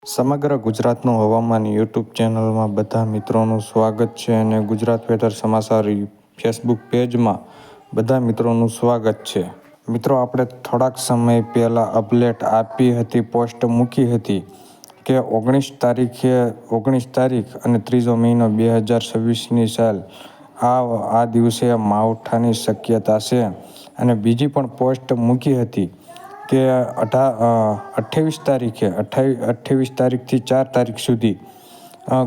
સમગ્ર ગુજરાતનું હવામાન યુટ્યુબ ચેનલમાં બધા મિત્રોનું સ્વાગત છે અને ગુજરાત વેધર સમાચાર ફેસબુક પેજમાં બધા મિત્રોનું સ્વાગત છે. મિત્રો, આપણે થોડાક સમય પહેલાં અપડેટ આપી હતી, પોસ્ટ મૂકી હતી કે 19 તારીખ અને 3 મહિનો 2026ની સાલ આ દિવસે માવઠાની શક્યતા છે. અને બીજી પણ પોસ્ટ મૂકી હતી કે 28 તારીખથી 4 તારીખ સુધી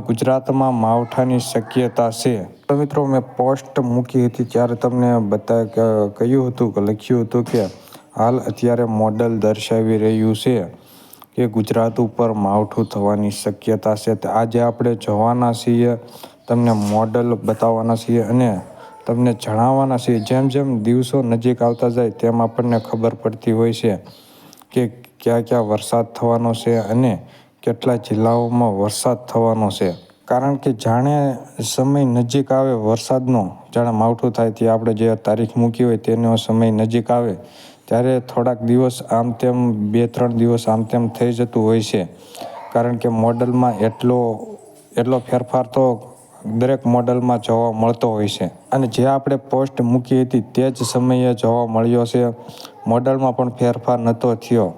ગુજરાતમાં માવઠાની શક્યતા છે. તો મિત્રો, મેં પોસ્ટ મૂકી હતી ત્યારે તમને કહ્યું હતું કે લખ્યું હતું કે હાલ અત્યારે મોડલ દર્શાવી રહ્યું છે કે ગુજરાત ઉપર માવઠું થવાની શક્યતા છે. આજે આપણે જોવાના છીએ, તમને મોડલ બતાવવાના છીએ અને તમને જણાવવાના છીએ. જેમ જેમ દિવસો નજીક આવતા જાય તેમ આપણને ખબર પડતી હોય છે કે ક્યાં વરસાદ થવાનો છે અને કેટલા જિલ્લાઓમાં વરસાદ થવાનો છે. કારણ કે જાણે સમય નજીક આવે વરસાદનો, જાણે માવઠું થાય તે આપણે જે તારીખ મૂકી હોય તેનો સમય નજીક આવે ત્યારે થોડાક દિવસ આમ તેમ 2-3 દિવસ આમ તેમ થઈ જતું હોય છે. કારણ કે મોડલમાં એટલો ફેરફાર તો દરેક મોડલમાં જોવા મળતો હોય છે. અને જે આપણે પોસ્ટ મૂકી હતી તે જ સમયે જોવા મળ્યો છે. મોડલમાં પણ ફેરફાર નહોતો થયો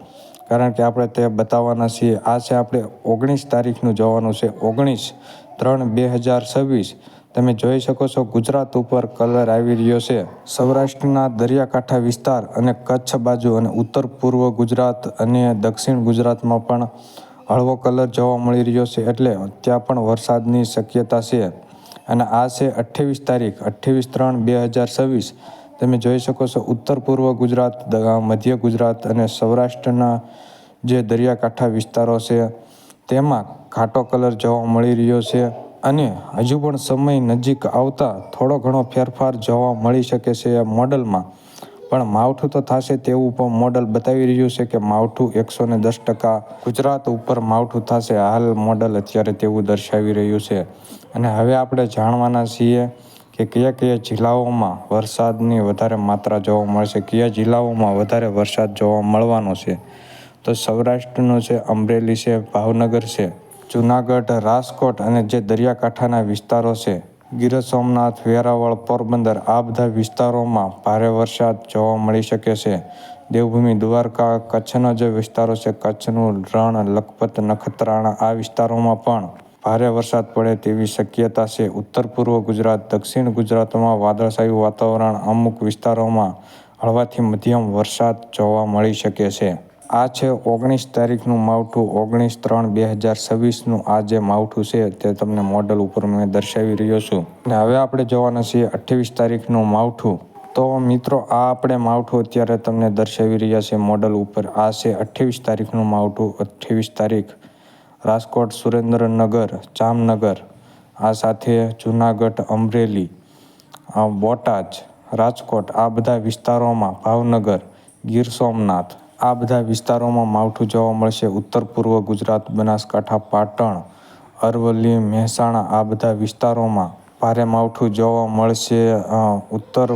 કારણ કે આપણે તે બતાવવાના છીએ. આ છે આપણે 19 તારીખનું જોવાનું છે. 19/3/2026 તમે જોઈ શકો છો ગુજરાત ઉપર કલર આવી રહ્યો છે. સૌરાષ્ટ્રના દરિયાકાંઠા વિસ્તાર અને કચ્છ બાજુ અને ઉત્તર પૂર્વ ગુજરાત અને દક્ષિણ ગુજરાતમાં પણ હળવો કલર જોવા મળી રહ્યો છે. એટલે ત્યાં પણ વરસાદની શક્યતા છે. અને આ છે 28 તારીખ 28/3/2026. તમે જોઈ શકો છો ઉત્તર પૂર્વ ગુજરાત, મધ્ય ગુજરાત અને સૌરાષ્ટ્રના જે દરિયાકાંઠા વિસ્તારો છે તેમાં ઘાટો કલર જોવા મળી રહ્યો છે. અને હજુ પણ સમય નજીક આવતા થોડો ઘણો ફેરફાર જોવા મળી શકે છે મોડલમાં. પણ માવઠું તો થશે તેવું પણ મોડલ બતાવી રહ્યું છે કે માવઠું 110% ગુજરાત ઉપર માવઠું થશે. હાલ મોડલ અત્યારે તેવું દર્શાવી રહ્યું છે. અને હવે આપણે જાણવાના છીએ કે કયા કયા જિલ્લાઓમાં વરસાદની વધારે માત્રા જોવા મળશે, કયા જિલ્લાઓમાં વધારે વરસાદ જોવા મળવાનો છે. તો સૌરાષ્ટ્રનો છે, અમરેલી છે, ભાવનગર છે, જૂનાગઢ, રાજકોટ અને જે દરિયાકાંઠાના વિસ્તારો છે ગીર સોમનાથ, વેરાવળ, પોરબંદર, આ બધા વિસ્તારોમાં ભારે વરસાદ જોવા મળી શકે છે. દેવભૂમિ દ્વારકા, કચ્છના જે વિસ્તારો છે, કચ્છનું રણ, લખપત, નખત્રાણા, આ વિસ્તારોમાં પણ ભારે વરસાદ પડે તેવી શક્યતા છે. ઉત્તર પૂર્વ ગુજરાત, દક્ષિણ ગુજરાતમાં વાદળછાયું વાતાવરણ, અમુક વિસ્તારોમાં હળવાથી મધ્યમ વરસાદ જોવા મળી શકે છે. આ છે 19 તારીખનું માવઠું. 19/3/2026નું આ જે માવઠું છે તે તમને મોડલ ઉપર મેં દર્શાવી રહ્યો છું. અને હવે આપણે જોવાના છીએ 28 તારીખનું માવઠું. તો મિત્રો, આ આપણે માવઠું અત્યારે તમને દર્શાવી રહ્યા છે મોડલ ઉપર. આ છે 28 તારીખનું માવઠું. 28 તારીખ રાજકોટ, સુરેન્દ્રનગર, જામનગર, આ સાથે જૂનાગઢ, અમરેલી, બોટાદ, રાજકોટ, આ બધા વિસ્તારોમાં, ભાવનગર, ગીર સોમનાથ, આ બધા વિસ્તારોમાં માવઠું જોવા મળશે. ઉત્તર પૂર્વ ગુજરાત, બનાસકાંઠા, પાટણ, અરવલ્લી, મહેસાણા, આ બધા વિસ્તારોમાં ભારે માવઠું જોવા મળશે. ઉત્તર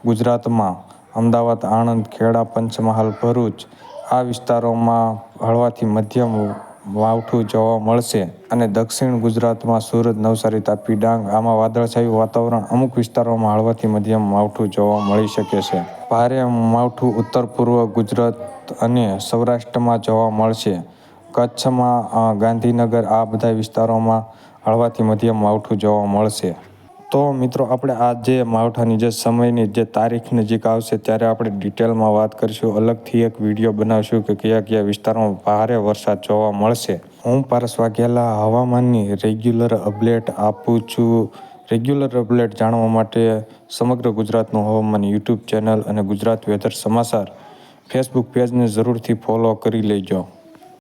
ગુજરાતમાં અમદાવાદ, આણંદ, ખેડા, પંચમહાલ, ભરૂચ, આ વિસ્તારોમાં હળવાથી મધ્યમ માવઠું જોવા મળશે. અને દક્ષિણ ગુજરાતમાં સુરત, નવસારી, તાપી, ડાંગ, આમાં વાદળછાયું વાતાવરણ, અમુક વિસ્તારોમાં હળવાથી મધ્યમ માવઠું જોવા મળી શકે છે. ભારે માવઠું ઉત્તર પૂર્વ ગુજરાત અને સૌરાષ્ટ્રમાં જોવા મળશે. કચ્છમાં, ગાંધીનગર, આ બધા વિસ્તારોમાં હળવાથી મધ્યમ માવઠું જોવા મળશે. તો મિત્રો, આપણે આ જે માવઠાની જે સમયની જે તારીખ નજીક આવશે ત્યારે આપણે ડિટેલમાં વાત કરીશું. અલગથી એક વિડીયો બનાવશું કે કયા કયા વિસ્તારોમાં ભારે વરસાદ જોવા મળશે. હું પારસ વાઘેલા હવામાનની રેગ્યુલર અપડેટ આપું છું. રેગ્યુલર અપડેટ જાણવા માટે સમગ્ર ગુજરાતનું હવામાન યુટ્યુબ ચેનલ અને ગુજરાત વેધર સમાચાર ફેસબુક પેજને જરૂરથી ફોલો કરી લેજો.